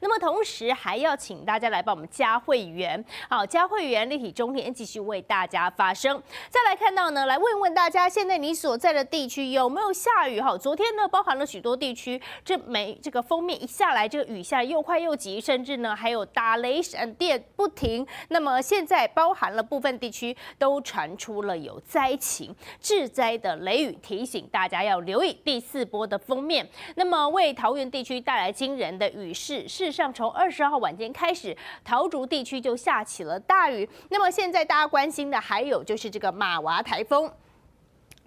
那么同时还要请大家来帮我们加会员，好，加会员立体中天继续为大家发声。再来看到呢，来问问大家，现在你所在的地区有没有下雨？好，昨天呢，包含了许多地区，这个封面一下来，这个雨下又快又急，甚至呢还有打雷闪电不停。那么现在包含了部分地区都传出了有灾情、致灾的雷雨，提醒大家要留意第4波的封面。那么为桃园地区带来惊人的雨势，事实上从20号晚间开始，桃竹地区就下起了大雨。那么现在大家关心的还有就是这个马娃台风。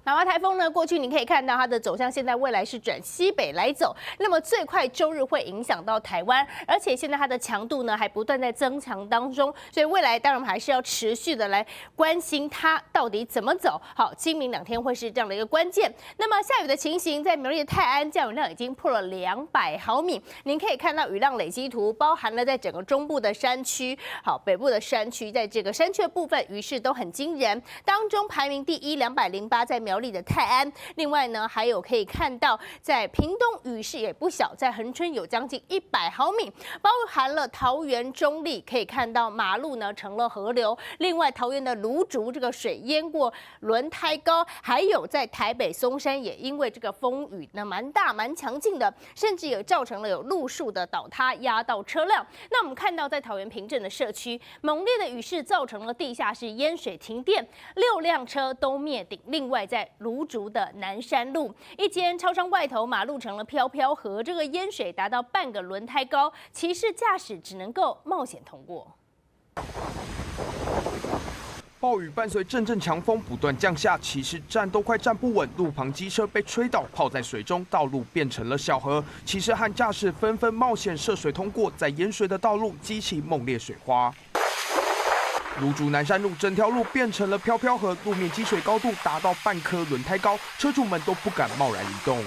马娃台风呢，过去你可以看到它的走向，现在未来是转西北来走，那么最快周日会影响到台湾，而且现在它的强度呢还不断在增强当中，所以未来当然还是要持续的来关心它到底怎么走。好，今明2天会是这样的一个关键。那么下雨的情形，在苗栗的泰安降雨量已经破了200毫米，您可以看到雨量累积图，包含了在整个中部的山区，好，北部的山区，在这个山区的部分雨势都很惊人，当中排名第1 208在苗栗的泰安，另外呢还有可以看到在屏东雨势也不小，在恒春有将近100毫米，包含了桃园中立，可以看到马路呢成了河流，另外桃园的芦竹这个水淹过轮胎高，还有在台北松山也因为这个风雨呢蛮大蛮强劲的，甚至也造成了有路树的倒塌压到车辆。那我们看到在桃园平镇的社区，猛烈的雨势造成了地下室淹水停电，6辆车都灭顶，另外在芦竹的南山路，一间超商外头马路成了飘飘河，这个淹水达到半个轮胎高，骑士驾驶只能够冒险通过。暴雨伴随阵阵强风不断降下，骑士站都快站不稳，路旁机车被吹倒，泡在水中，道路变成了小河。骑士和驾驶纷纷冒险涉水通过，在淹水的道路激起猛烈水花。芦竹南山路整条路变成了飘飘河，路面积水高度达到半颗轮胎高，车主们都不敢贸然移动。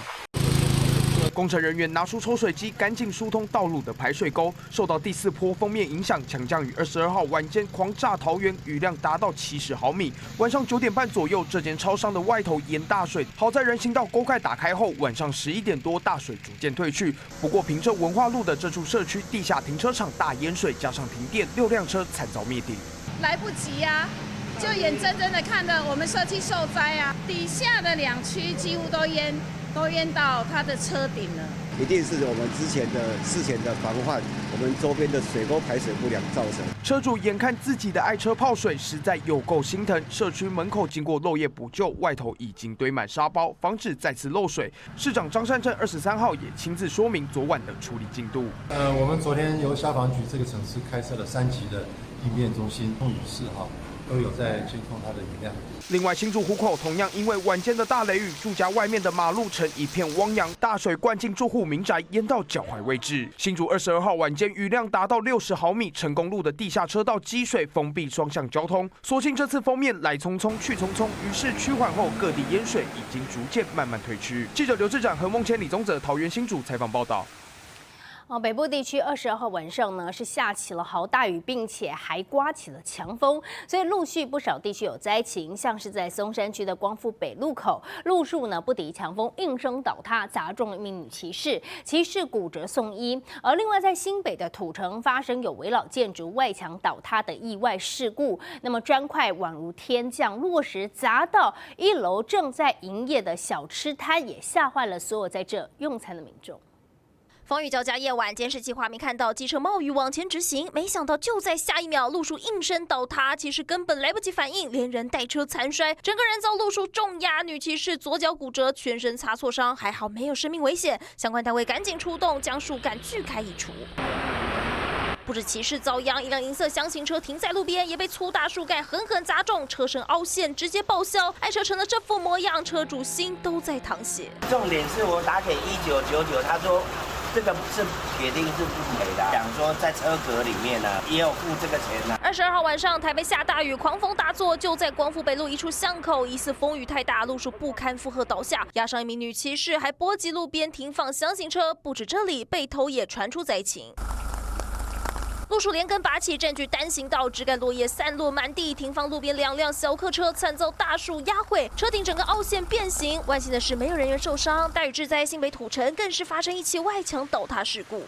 工程人员拿出抽水机，赶紧疏通道路的排水沟。受到第4波封面影响，强降雨22号晚间狂炸桃园，雨量达到70毫米。晚上9点半左右，这间超商的外头淹大水，好在人行道沟盖打开后，晚上11点多大水逐渐退去。不过平镇文化路的这处社区地下停车场大淹水，加上停电，6辆车惨遭灭顶。来不及呀、就眼睁睁的看着我们社区受灾啊，底下的2区几乎都淹到它的车顶了。一定是我们事前的防范，我们周边的水沟排水不良造成。车主眼看自己的爱车泡水，实在有够心疼。社区门口经过漏夜补救，外头已经堆满沙包，防止再次漏水。市长张善政23号也亲自说明昨晚的处理进度。我们昨天由消防局这个城市开设了3级的应变中心，风雨4号都有在监控它的雨量。另外，新竹湖口同样因为晚间的大雷雨，住家外面的马路成一片汪洋，大水灌进住户民宅，淹到脚踝位置。新竹22号晚间雨量达到60毫米，成功路的地下车道积水，封闭双向交通。所幸这次封面来匆匆去匆匆，雨势趋缓后，各地淹水已经逐渐慢慢退去。记者刘志展、何梦谦、李宗泽，桃园新竹采访报道。北部地区22号晚上呢是下起了豪大雨，并且还刮起了强风，所以陆续不少地区有灾情，像是在松山区的光复北路口，路树呢不敌强风，应声倒塌，砸中了一名女骑士，骑士骨折送医。而另外在新北的土城发生有危老建筑外墙倒塌的意外事故，那么砖块宛如天降，落石砸到1楼正在营业的小吃摊，也吓坏了所有在这用餐的民众。风雨交加夜晚，监视器画面看到机车冒雨往前直行，没想到就在下一秒，路树应声倒塌，骑士根本来不及反应，连人带车残摔，整个人遭路树重压，女骑士左脚骨折，全身擦挫伤，还好没有生命危险，相关单位赶紧出动，将树干锯开移除。不止骑士遭殃，一辆银色厢型车停在路边，也被粗大树干狠狠砸中，车身凹陷，直接报销。爱车成了这副模样，车主心都在淌血。重点是我打给1999，他说这个是铁定是不赔的，讲说在车格里面呢也有付这个钱呢。22号晚上，台北下大雨，狂风大作，就在光复北路一处巷口，疑似风雨太大，路树不堪负荷倒下，压伤一名女骑士，还波及路边停放厢型车。不止这里，北投也传出灾情。路树连根拔起，占据单行道，枝干落叶散落满地，停放路边2辆小客车惨遭大树压毁，车顶整个凹陷变形。万幸的是，没有人员受伤。大雨致灾，新北土城更是发生一起外墙倒塌事故。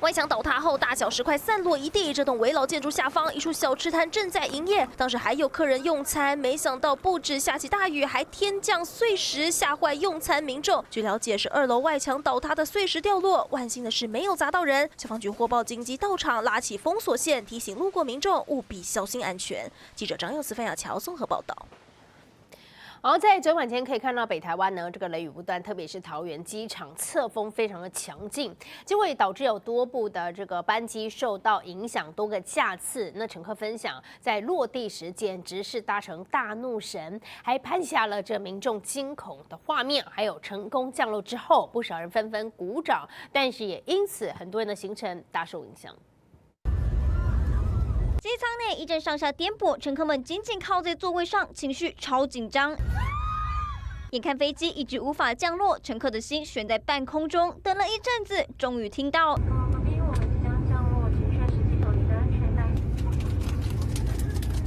外墙倒塌后，大小石块散落一地。这栋围老建筑下方，一处小吃摊正在营业，当时还有客人用餐，没想到不止下起大雨，还天降碎石，吓坏用餐民众。据了解，是2楼外墙倒塌的碎石掉落，万幸的是没有砸到人。消防局获报紧急到场，拉起封锁线，提醒路过民众务必小心安全。记者张佑慈、范雅乔综合报道。然后在昨晚间可以看到北台湾呢，这个雷雨不断，特别是桃园机场侧风非常的强劲，结果也导致有多部的这个班机受到影响，多个架次。那乘客分享，在落地时简直是搭乘大怒神，还拍下了这民众惊恐的画面。还有成功降落之后，不少人纷纷鼓掌，但是也因此很多人的行程大受影响。机舱内一阵上下颠簸，乘客们紧紧靠在座位上，情绪超紧张。眼看飞机一直无法降落，乘客的心悬在半空中，等了一阵子，终于听到。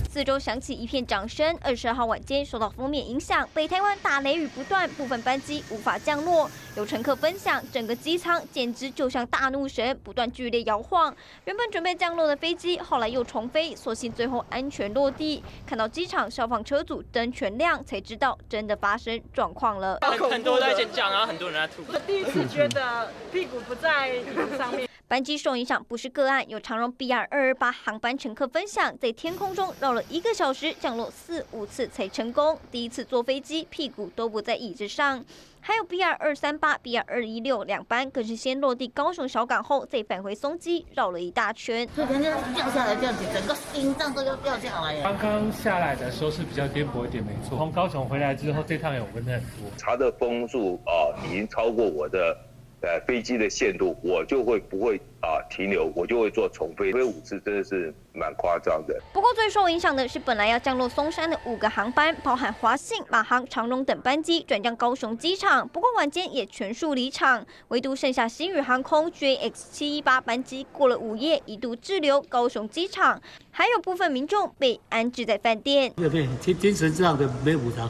四周响起一片掌声。22号晚间受到锋面影响，北台湾大雷雨不断，部分班机无法降落。有乘客分享，整个机舱简直就像大怒神，不断剧烈摇晃。原本准备降落的飞机，后来又重飞，所幸最后安全落地。看到机场消防车组灯全亮，才知道真的发生状况了。很多在尖叫，然后很多人在吐。我第一次觉得屁股不在椅子上面。班机受影响不是个案，有长荣 BR228航班乘客分享，在天空中绕了1个小时，降落4、5次才成功。第一次坐飞机，屁股都不在椅子上。还有 BR238、BR216两班更是先落地高雄小港后，再返回松基，绕了一大圈。所以人家掉下来这样子，整个心脏都要掉下来。刚刚下来的时候是比较颠簸一点，没错。从高雄回来之后，这趟有温很多。查的风速已经超过我的飞机的限度，我就会不会停留，我就会做重飞，飞5次真的是蛮夸张的。不过最受影响的是本来要降落松山的5个航班，包含华信、马航、长荣等班机转降高雄机场，不过晚间也全数离场，唯独剩下星宇航空 JX718 班机过了午夜一度滞留高雄机场，还有部分民众被安置在饭店。对，精神上的没有补偿，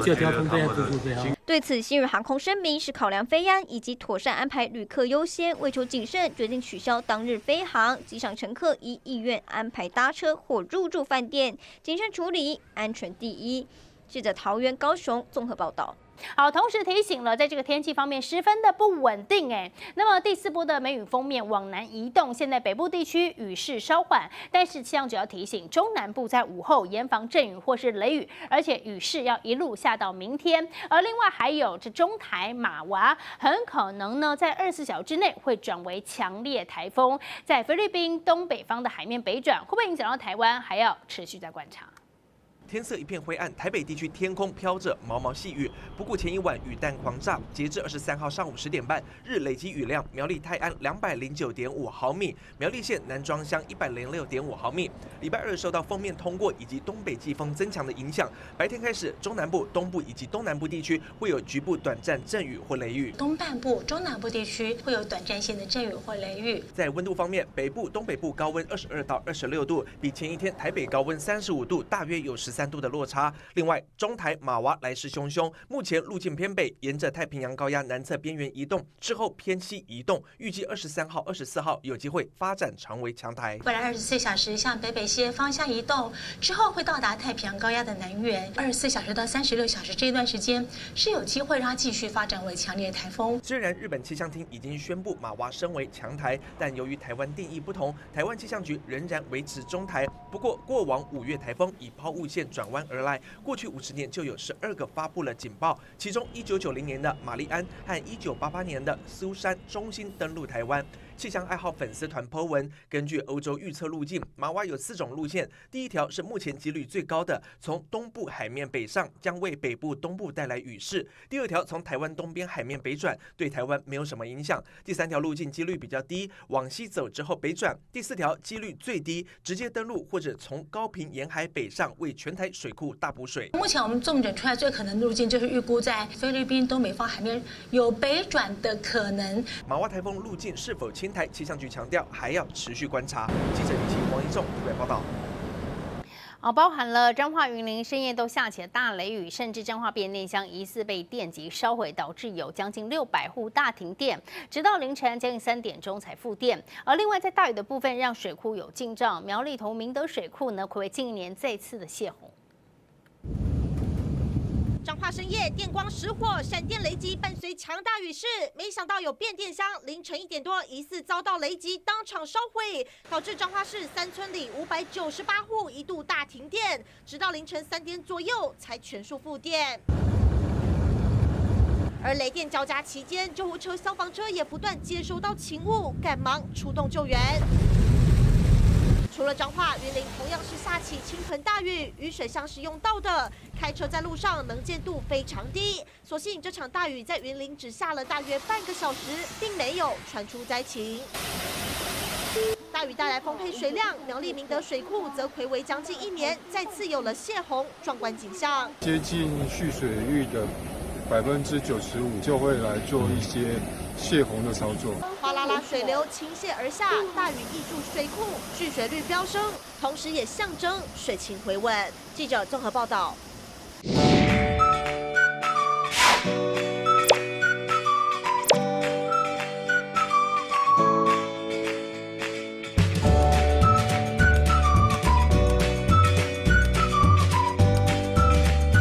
就交通费、住宿费。对此，星宇航空声明是考量飞安以及妥善安排旅客优先，为求谨慎，决定取消当日飞航。机上乘客依意愿安排搭车或入住饭店，谨慎处理，安全第一。记者桃园、高雄综合报道。好，同时提醒了，在这个天气方面十分的不稳定哎。那么第4波的梅雨锋面往南移动，现在北部地区雨势稍缓，但是气象局要提醒，中南部在午后严防阵雨或是雷雨，而且雨势要一路下到明天。而另外还有这中台马娃，很可能呢在24小时之内会转为强烈台风，在菲律宾东北方的海面北转，会不会影响到台湾，还要持续再观察。天色一片灰暗，台北地区天空飘着毛毛细雨。不过前一晚雨弹狂炸，截至23号上午10点半，日累积雨量苗栗泰安209.5毫米，苗栗县南庄乡106.5毫米。礼拜2受到锋面通过以及东北季风增强的影响，白天开始中南部、东部以及东南部地区会有局部短暂阵雨或雷雨，东半部、中南部地区会有短暂性的阵雨或雷雨。在温度方面，北部、东北部高温22到26度，比前一天台北高温35度，大约有13度的落差。另外，中台马娃来势汹汹，目前路径偏北，沿着太平洋高压南侧边缘移动，之后偏西移动，预计23号、24号有机会发展成为强台。未来24小时向北北西方向移动，之后会到达太平洋高压的南缘。24小时到36小时这一段时间是有机会让它继续发展为强烈台风。虽然日本气象厅已经宣布马娃升为强台，但由于台湾定义不同，台湾气象局仍然维持中台。不过，过往5月台风以抛物线转弯而来，过去50年就有12个发布了警报，其中1990年的玛丽安和1988年的苏珊中心登陆台湾。气象爱好粉丝团 po 文，根据欧洲预测路径，马娃有4种路线。第一条是目前几率最高的，从东部海面北上，将为北部、东部带来雨势。第2条从台湾东边海面北转，对台湾没有什么影响。第3条路径几率比较低，往西走之后北转。第4条几率最低，直接登陆或者从高屏沿海北上，为全台水库大补水。目前我们重点出来最可能路径就是预估在菲律宾东北方海面有北转的可能。马娃台风路径是否侵台，气象局强调还要持续观察。记者李琦、王一仲台北报道。包含了彰化、云林深夜都下起了大雷雨，甚至彰化变电箱疑似被电击烧毁，导致有将近600户大停电，直到凌晨将近3点钟才复电。而另外在大雨的部分，让水库有进账，苗栗头明德水库呢，睽违近年再次的泄洪。彰化深夜电光石火，闪电雷击伴随强大雨势，没想到有变电箱凌晨1点多疑似遭到雷击，当场烧毁，导致彰化市3村里598户一度大停电，直到凌晨3点左右才全数复电。而雷电交加期间，救护车、消防车也不断接收到勤务，赶忙出动救援。除了彰化、云林同样是下起倾盆大雨，雨水像是用到的，开车在路上能见度非常低。所幸这场大雨在云林只下了大约半个小时，并没有传出灾情。大雨带来丰沛水量，苗栗明德水库则睽违将近1年，再次有了泄洪壮观景象。接近蓄水率的95%就会来做一些泄洪的操作。哗啦啦水流倾泻而下，大雨溢注水库，蓄水率飙升，同时也象征水情回稳。记者综合报道。